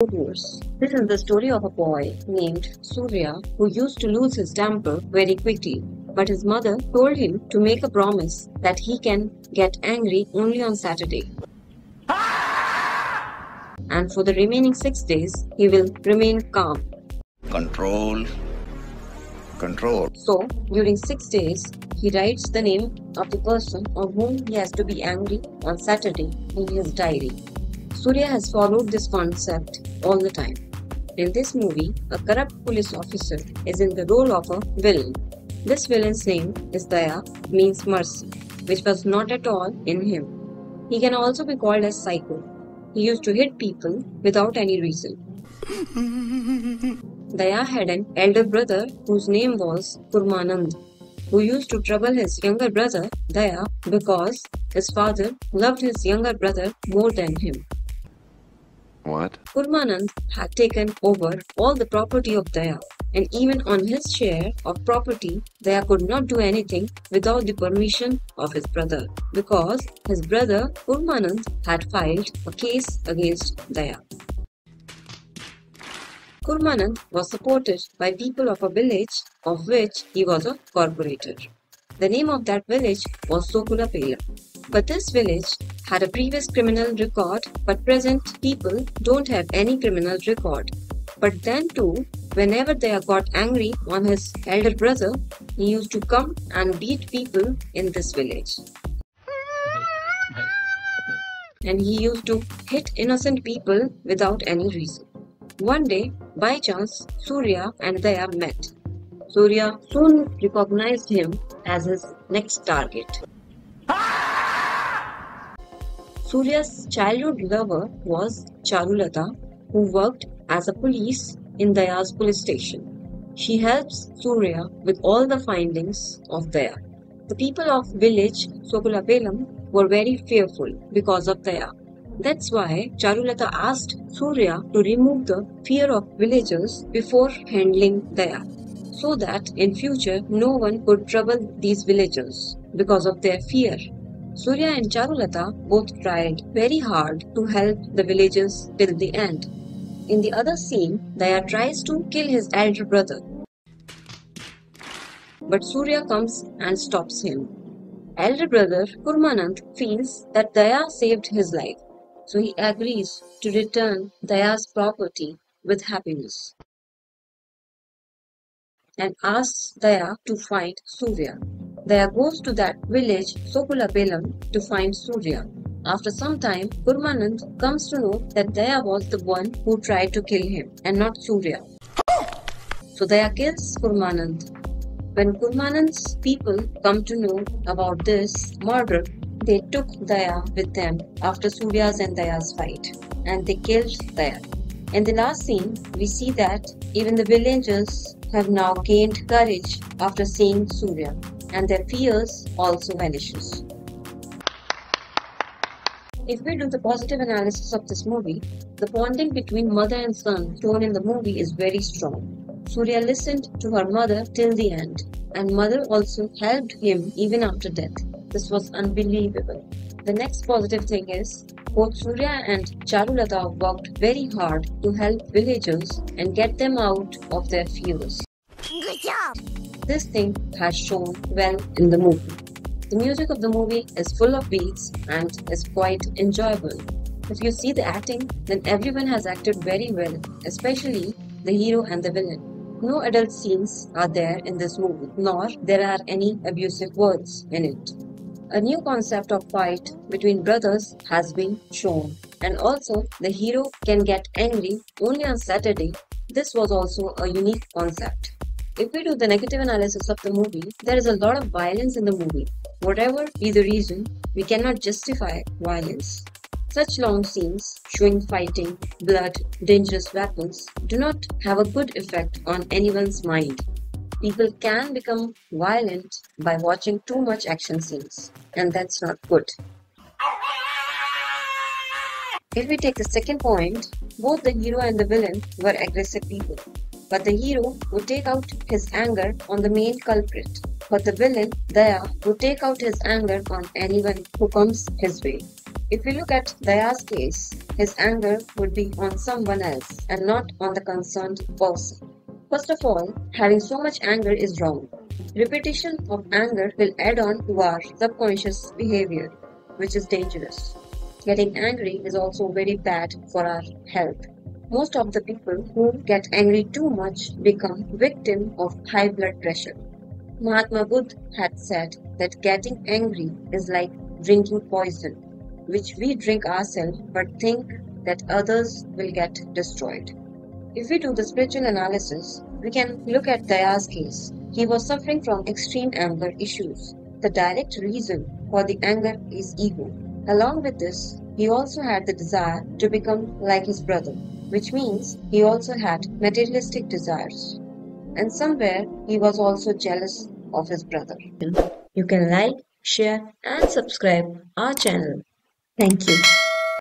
Studios. This is the story of a boy named Surya who used to lose his temper very quickly. But his mother told him to make a promise that he can get angry only on Saturday. And for the remaining 6 days, he will remain calm. Control. So, during 6 days, he writes the name of the person on whom he has to be angry on Saturday in his diary. Surya has followed this concept all the time. In this movie, a corrupt police officer is in the role of a villain. This villain's name is Daya, means mercy, which was not at all in him. He can also be called as psycho. He used to hit people without any reason. Daya had an elder brother whose name was Kurmanand, who used to trouble his younger brother Daya because his father loved his younger brother more than him. What? Kurmanand had taken over all the property of Daya, and even on his share of property, Daya could not do anything without the permission of his brother, because his brother Kurmanand had filed a case against Daya. Kurmanand was supported by people of a village of which he was a corporator. The name of that village was Sokulapela. But this village had a previous criminal record, but present people don't have any criminal record. But then too, whenever they got angry on his elder brother, he used to come and beat people in this village. And he used to hit innocent people without any reason. One day, by chance, Surya and Daya met. Surya soon recognized him as his next target. Surya's childhood lover was Charulata, who worked as a police in Daya's police station. She helps Surya with all the findings of Daya. The people of village Sokulapelam were very fearful because of Daya. That's why Charulata asked Surya to remove the fear of villagers before handling Daya, so that in future no one could trouble these villagers because of their fear. Surya and Charulata both tried very hard to help the villagers till the end. In the other scene, Daya tries to kill his elder brother. But Surya comes and stops him. Elder brother Kurmanand feels that Daya saved his life, so he agrees to return Daya's property with happiness and asks Daya to find Surya. Daya goes to that village Sokulapelam to find Surya. After some time, Kurmanand comes to know that Daya was the one who tried to kill him and not Surya. So Daya kills Kurmanand. When Kurmanand's people come to know about this murder, they took Daya with them after Surya's and Daya's fight, and they killed Daya. In the last scene, we see that even the villagers have now gained courage after seeing Surya, and their fears also vanishes. If we do the positive analysis of this movie, the bonding between mother and son shown in the movie is very strong. Surya listened to her mother till the end, and mother also helped him even after death. This was unbelievable. The next positive thing is, both Surya and Charulata worked very hard to help villagers and get them out of their fears. Good job! This thing has shown well in the movie. The music of the movie is full of beats and is quite enjoyable. If you see the acting, then everyone has acted very well, especially the hero and the villain. No adult scenes are there in this movie, nor there are any abusive words in it. A new concept of fight between brothers has been shown, and also the hero can get angry only on Saturday. This was also a unique concept. If we do the negative analysis of the movie, there is a lot of violence in the movie. Whatever be the reason, we cannot justify violence. Such long scenes showing fighting, blood, dangerous weapons do not have a good effect on anyone's mind. People can become violent by watching too much action scenes, and that's not good. If we take the second point, both the hero and the villain were aggressive people. But the hero would take out his anger on the main culprit. But the villain, Daya, would take out his anger on anyone who comes his way. If we look at Daya's case, his anger would be on someone else and not on the concerned person. First of all, having so much anger is wrong. Repetition of anger will add on to our subconscious behavior, which is dangerous. Getting angry is also very bad for our health. Most of the people who get angry too much become victim of high blood pressure. Mahatma Buddha had said that getting angry is like drinking poison, which we drink ourselves but think that others will get destroyed. If we do the spiritual analysis, we can look at Daya's case. He was suffering from extreme anger issues. The direct reason for the anger is ego. Along with this, he also had the desire to become like his brother, which means he also had materialistic desires. And somewhere he was also jealous of his brother. You can like, share, and subscribe our channel. Thank you.